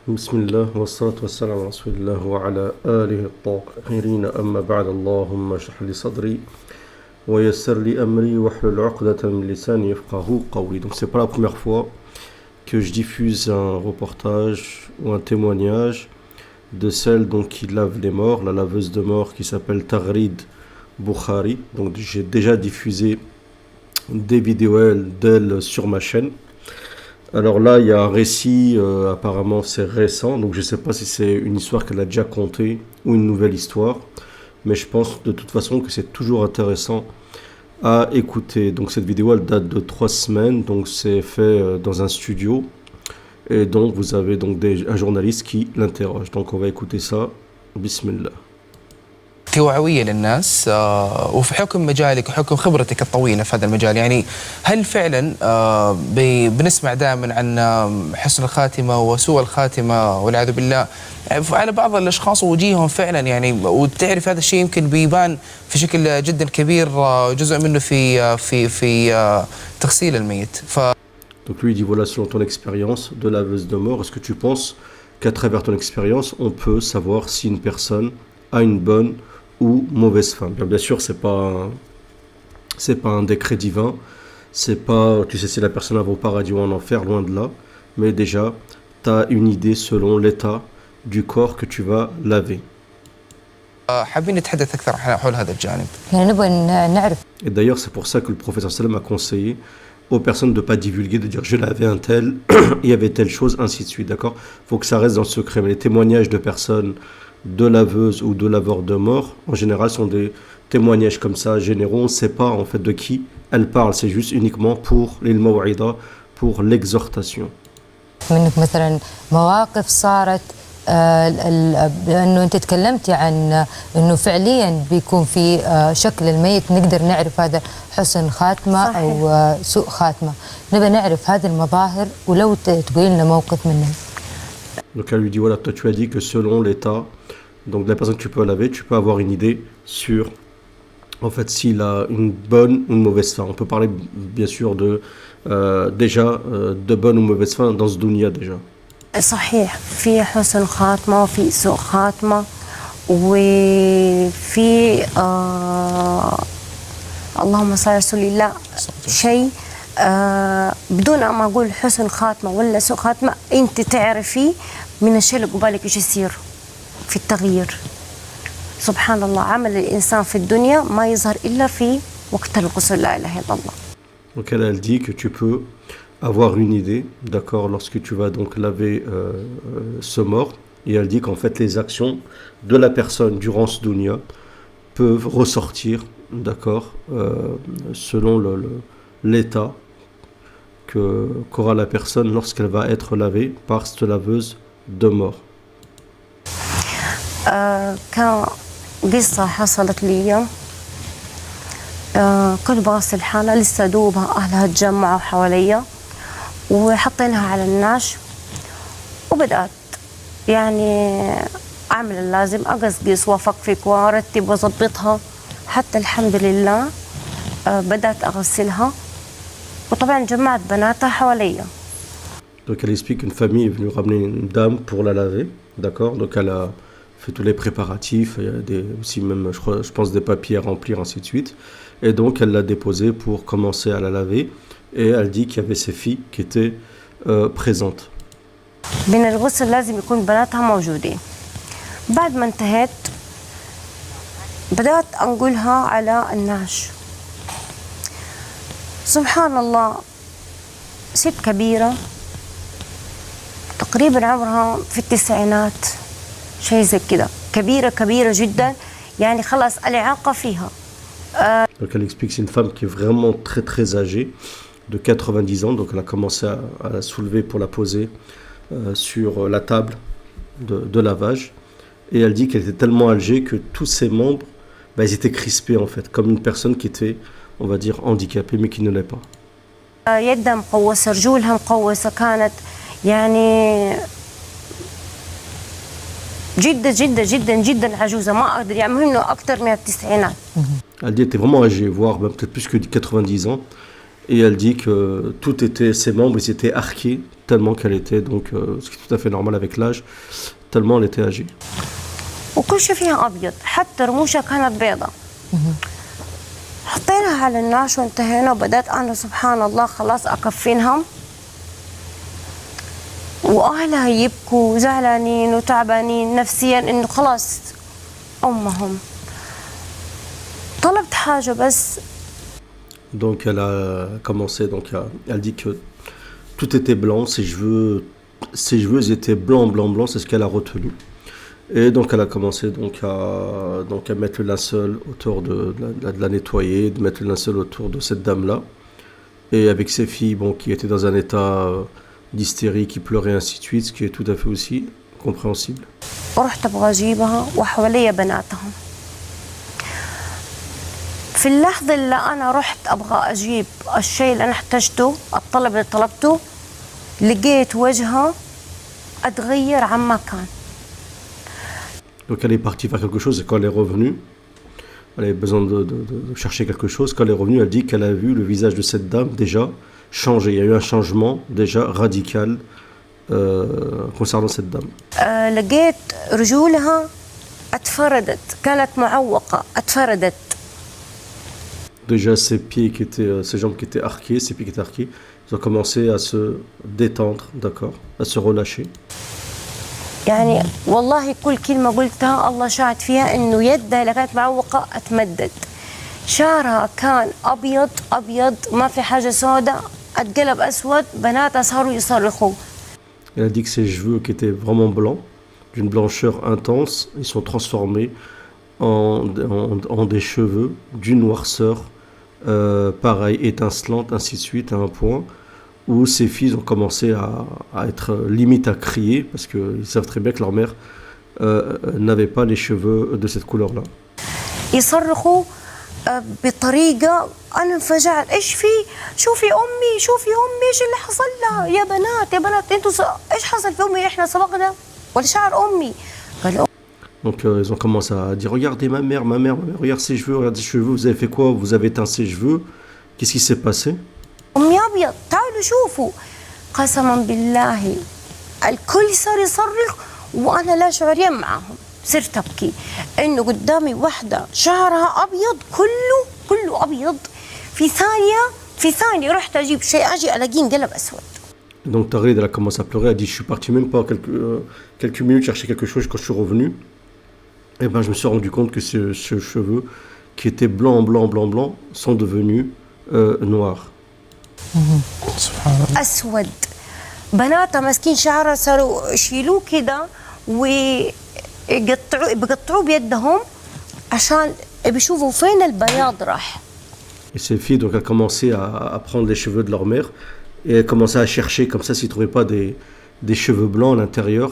بسم الله والصلاة والسلام على رسول الله وعلى آله الطاهرين أما بعد اللهم اشرح لي صدري ويسر لي أمري واحلل عقدة من لساني يفقهوا قولي. Donc c'est pas la première fois que je diffuse un reportage ou un témoignage de celle donc qui lave les morts, la laveuse de morts qui s'appelle Taghrid Bukhari. Donc j'ai déjà diffusé des vidéos d'elle sur ma chaîne. Alors là, il y a un récit, apparemment c'est récent, donc je ne sais pas si c'est une histoire qu'elle a déjà contée ou une nouvelle histoire, mais je pense de toute façon que c'est toujours intéressant à écouter. Donc cette vidéo, elle date de 3 semaines, donc c'est fait dans un studio, et donc vous avez donc un journaliste qui l'interroge. Donc on va écouter ça. Bismillah. توعوية للناس وفي حكم مجالك وحكم خبرتك الطويلة في هذا المجال، يعني هل فعلا بنسمع دائما عن حسن الخاتمة وسوء الخاتمة والعياذ بالله على بعض الأشخاص ووجيههم فعلا، يعني وتعرف هذا الشيء يمكن بيبان في شكل جدا كبير جزء منه في تغسيل الميت. Donc lui il dit voilà, selon ton expérience de laveuse de mort, est-ce que tu penses qu'à travers ton expérience on peut savoir si une personne a une bonne ou mauvaise fin? Bien sûr, c'est pas un décret divin, c'est pas, tu sais si la personne va au paradis ou en enfer, loin de là, mais déjà, tu as une idée selon l'état du corps que tu vas laver. حابين نتحدث أكثر حول هذا الجانب. Et d'ailleurs, c'est pour ça que le prophète sallam a conseillé aux personnes de ne pas divulguer, de dire je l'avais un tel, il y avait telle chose, ainsi de suite, d'accord? Il faut que ça reste dans le secret. Mais les témoignages de personnes, de laveuses ou de laveurs de mort, en général, sont des témoignages comme ça, généraux. On ne sait pas en fait de qui elle parle, c'est juste uniquement pour l'il-maw'ida, pour l'exhortation. منك مثلا مواقف صارت لأنه أنت تكلمتي عن أنه فعليا بيكون في شكل الميت نقدر نعرف هذا حسن خاتمة صحيح. أو سوء خاتمة. نبي نعرف هذه المظاهر ولو تقولي لنا موقف منهم. Donc elle lui dit voilà, toi tu as dit que selon l'état donc de la personne que tu peux laver, tu peux avoir une idée sur en fait s'il a une bonne ou une mauvaise fin. On peut parler bien sûr de déjà de bonne ou mauvaise fin dans ce dunya déjà. صحيح في حسن خاتمة وفي سوء خاتمة وفي اللهم صل على رسول الله شيء بدون ما أقول حسن خاتمة ولا سوء خاتمة أنت تعرفي من الشيء اللي قبالك إيش يصير في التغيير. سبحان الله عمل الإنسان في الدنيا ما يظهر إلا في وقت الغسل لا إله إلا الله. Donc elle dit que tu peux avoir une idée, d'accord, lorsque tu vas donc laver ce mort, et elle dit qu'en fait les actions de la personne durant ce dunya peuvent ressortir, d'accord, selon l'état qu'aura la personne lorsqu'elle va être lavée par cette laveuse de mort. كان قصة حصلت لي كنت بغسل حالة لسه دوبها أهلها تجمعوا حواليا وحطينها على الناش وبدأت يعني أعمل اللازم أقصقص وأفكفك وأرتب وأضبطها حتى الحمد لله بدأت أغسلها وطبعا جمعت بناتها حواليا. Donc elle explique qu'une famille est venue ramener une dame pour la laver, d'accord, donc elle a fait tous les préparatifs, il y a aussi même je pense des papiers à remplir ainsi de suite, et donc elle l'a déposée pour commencer à la laver. Et elle dit qu'il y avait ses filles qui étaient présentes. من الغسل لازم يكون بناتها موجودين. بعد ما انتهيت بدأت أنقلها على الناش. سبحان الله ست كبيرة تقريبا عمرها في التسعينات شيء زي كده كبيرة جدا يعني خلاص الإعاقة فيها. Donc elle explique que c'est une femme qui est vraiment très très âgée, de 90 ans, donc elle a commencé à la soulever pour la poser sur la table de lavage, et elle dit qu'elle était tellement âgée que tous ses membres, ils étaient crispés en fait, comme une personne qui était, on va dire, handicapée mais qui ne l'est pas. يدها مقوسة رجولها مقوسة كانت يعني جدا جدا جدا جدا عجوزة، ما أقدر يعني مهم إنه أكثر من التسعينات. Elle dit qu'elle était vraiment âgée, voire même peut-être plus que 90 ans. Et elle dit que tout était, ses membres, ils étaient arqués, tellement qu'elle était, donc, ce qui est tout à fait normal avec l'âge, tellement elle était âgée. وكل شيء فيها أبيض، حتى رموشها كانت بيضة. حطيناها على الناش وانتهينا، وبدأت أنا سبحان الله خلاص أكفنها، وأهلها يبكوا زعلانين وتعبانين نفسيا إنه خلاص أمهم. طلبت حاجة بس. Donc elle a commencé, elle dit que tout était blanc, ses cheveux ils étaient blancs, c'est ce qu'elle a retenu. Et donc elle a commencé à mettre le linceul autour de la nettoyer, de mettre le linceul autour de cette dame-là. Et avec ses filles, qui étaient dans un état d'hystérie, qui pleuraient, ainsi de suite, ce qui est tout à fait aussi compréhensible. ورحت أبغى أجيبها وحواليا بناتهم. في اللحظة اللي أنا رحت أبغى أجيب الشيء اللي أنا احتجته، الطلب اللي طلبته، لقيت وجهها أتغير عما كان. Donc elle est partie faire quelque chose et quand elle est revenue, elle avait besoin de chercher quelque chose. Quand elle est revenue, elle dit qu'elle a vu le visage de cette dame déjà changer. Il y a eu un changement déjà radical concernant cette dame. لقيت رجولها اتفردت، كانت معوقة اتفردت. Déjà ses jambes qui étaient arquées, ses pieds qui étaient arqués, ils ont commencé à se détendre, d'accord, à se relâcher. يعني والله كل كلمة قلتها الله شاهد فيها إنه يدها اللي كانت معوقة اتمدد. شعرها كان أبيض أبيض، ما في حاجة سوداء، اتقلب أسود، بناتها صاروا يصرخوا. Elle a dit que ses cheveux qui étaient vraiment blancs, d'une blancheur intense, ils sont transformés en des cheveux d'une noirceur pareil, étincelante, ainsi de suite, à un point où ses filles ont commencé à être limite à crier parce qu'ils savent très bien que leur mère n'avait pas les cheveux de cette couleur-là. يصرخوا بطريقة أنا انفجعت، إيش في؟ شوفي أمي شوفي أمي، إيش اللي حصل لها؟ يا بنات يا بنات أنتوا إيش حصل في أمي؟ إحنا سبقنا ولا شعر أمي؟ قالوا. Donc ils ont commencé à dire regardez ma mère, regarde ses cheveux, regarde ses cheveux, vous avez fait quoi? Vous avez éteint ses cheveux, qu'est-ce qui s'est passé? أمي أبيض، تعالوا شوفوا. قسما بالله الكل صار يصرخ وأنا لا شعوريا معهم، صرت أبكي إنه قدامي واحدة شعرها أبيض كله أبيض، في ثانية رحت أجيب شيء أجي ألاقيه انقلب أسود. Donc Tarid, elle a commencé à pleurer, elle a dit je suis parti même pas quelques minutes chercher quelque chose. Quand je suis revenu, et je me suis rendu compte que ces cheveux qui étaient blancs sont devenus noirs. أسود. بناتها ماسكين شعرها صاروا يشيلوه كده بيقطعوه بيدهم عشان بيشوفوا فين البياض راح. Et ces filles, donc, elles commençaient à prendre les cheveux de leur mère et elles commençaient à chercher comme ça s'ils ne trouvaient pas des cheveux blancs à l'intérieur,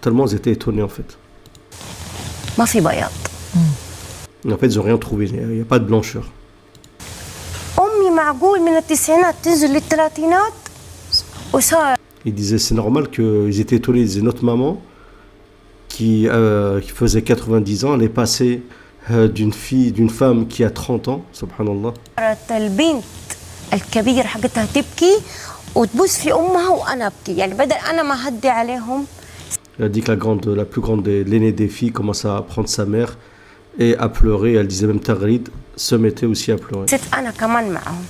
tellement elles étaient étonnées en fait. ما في بياض. En fait, ils n'ont rien trouvé, il n'y a pas de blancheur. أمي معقول من التسعينات تنزل للثلاثينات وصار. Ils disaient c'est normal qu'ils étaient étonnés, ils disaient notre maman qui faisait 90 ans, elle est passée d'une femme qui a 30 ans, subhanallah. البنت الكبير حقتها تبكي وتبوس في أمها وأنا أبكي، يعني بدل أنا ما هدي عليهم. Elle a dit que la plus grande, l'aînée des filles, commençait à prendre sa mère et à pleurer. Elle disait même Tarid se mettait aussi à pleurer. صرت أنا كمان معهم.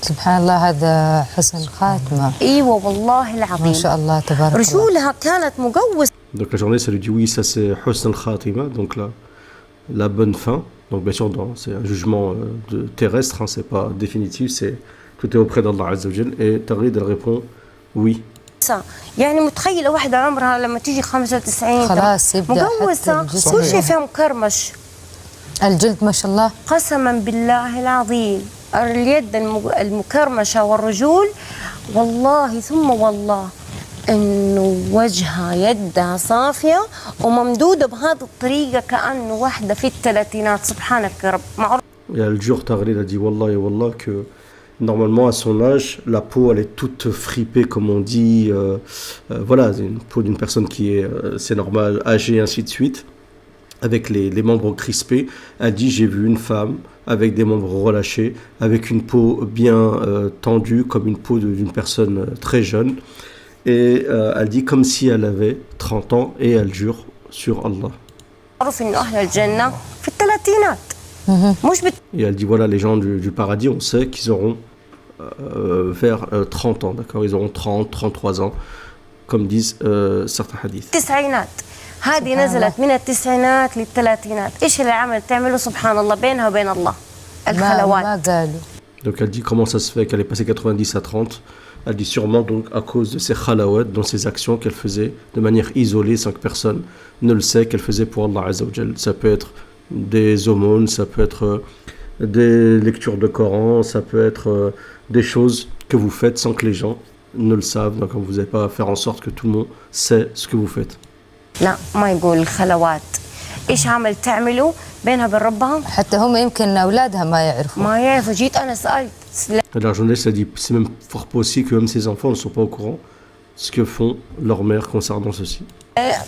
سبحان الله، هذا حسن خاتمة. ايوه والله العظيم ما شاء الله تبارك الله. رجولها كانت مقوسة. Donc la journée, ça lui dit oui, ça c'est Husn al-Khatima, donc la bonne fin. Donc bien sûr, c'est un jugement terrestre, hein, c'est pas définitif, tout est auprès d'Allah Azza wa Jal. Et Tarid, elle répond oui. يعني متخيلة واحدة عمرها لما تيجي 95 خلاص يبدأ مقوسة، كل شيء فيها مكرمش. الجلد ما شاء الله. قسما بالله العظيم اليد المكرمشة والرجول، والله ثم والله انه وجهها يدها صافية وممدودة بهذه الطريقة كأنه واحدة في الثلاثينات. سبحانك يا رب. Et elle jure, Tarid a dit Wallah et Wallah que Normalement, à son âge, la peau, elle est toute fripée, comme on dit. Voilà, c'est une peau d'une personne qui est, c'est normal, âgée, ainsi de suite, avec les membres crispés. Elle dit, j'ai vu une femme avec des membres relâchés, avec une peau bien tendue, comme une peau d'une personne très jeune. Et elle dit comme si elle avait 30 ans, et elle jure sur Allah. معروف إنه أهل الجنة في الثلاثينات مش Et elle dit, voilà, les gens du paradis, on sait qu'ils auront vers 30 ans, d'accord? Ils auront 30, 33 ans, comme disent certains hadiths. بالتسعينات. هذه نزلت من التسعينات للثلاثينات. إيش اللي عمل تعمله سبحان الله بينها وبين الله الخلوات. ما قالوا. Donc elle dit comment ça se fait qu'elle est passée 90 à 30. Elle dit sûrement donc à cause de ses khalawat, dans ses actions qu'elle faisait de manière isolée, sans que personne ne le sait, qu'elle faisait pour Allah Azza wa Jal. Ça peut être des aumônes, ça peut être des lectures de Coran, ça peut être des choses que vous faites sans que les gens ne le savent. Donc vous n'avez pas à faire en sorte que tout le monde sait ce que vous faites. لا ما يقول الخلوات. إيش عمل تعمله بينها وبين ربها حتى هم يمكن أولادها ما يعرفوا. ما يعرفوا. جيت أنا سألت Et la journaliste a dit c'est même fort possible que même ses enfants ne sont pas au courant de ce que font leurs mères concernant ceci.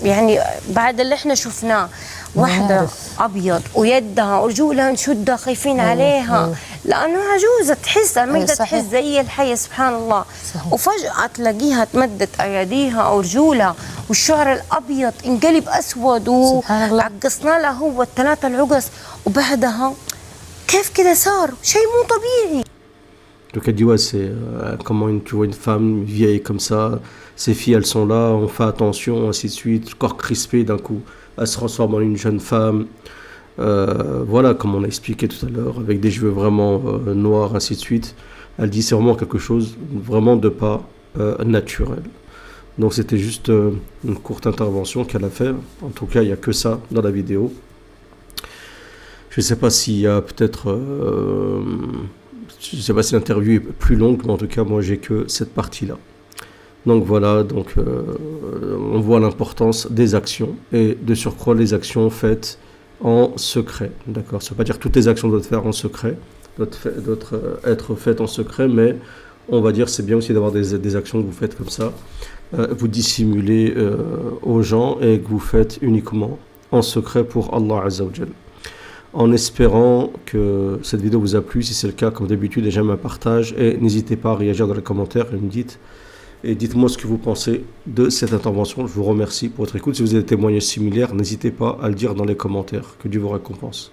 يعني بعد اللي احنا شفناه واحدة أبيض ويدها ورجولها نشدها خايفين عليها لأنه عجوزة تحسها ما تقدر تحس زي الحية سبحان الله. وفجأة تلاقيها تمدت أيديها أو رجولها والشعر الأبيض انقلب أسود وعقصنا لها هو الثلاثة العقص وبعدها كيف كده صار شيء مو طبيعي. Donc elle dit ouais c'est comment tu vois une femme vieille comme ça, ses filles elles sont là, on fait attention, ainsi de suite, corps crispé d'un coup, elle se transforme en une jeune femme, voilà comme on a expliqué tout à l'heure, avec des cheveux vraiment noirs, ainsi de suite. Elle dit c'est vraiment quelque chose vraiment de pas naturel. Donc c'était juste une courte intervention qu'elle a fait, en tout cas il n'y a que ça dans la vidéo. Je ne sais pas s'il y a peut-être... je ne sais pas si l'interview est plus longue, mais en tout cas, moi, j'ai que cette partie-là. Donc voilà, donc, on voit l'importance des actions et de surcroît les actions faites en secret. D'accord, ça ne veut pas dire que toutes les actions doivent être faites en secret, doivent être faites en secret, mais on va dire c'est bien aussi d'avoir des actions que vous faites comme ça, vous dissimulez aux gens et que vous faites uniquement en secret pour Allah Azza wa Jal. En espérant que cette vidéo vous a plu, si c'est le cas, comme d'habitude, j'aime un partage et n'hésitez pas à réagir dans les commentaires et dites-moi ce que vous pensez de cette intervention. Je vous remercie pour votre écoute. Si vous avez des témoignages similaires, n'hésitez pas à le dire dans les commentaires. Que Dieu vous récompense.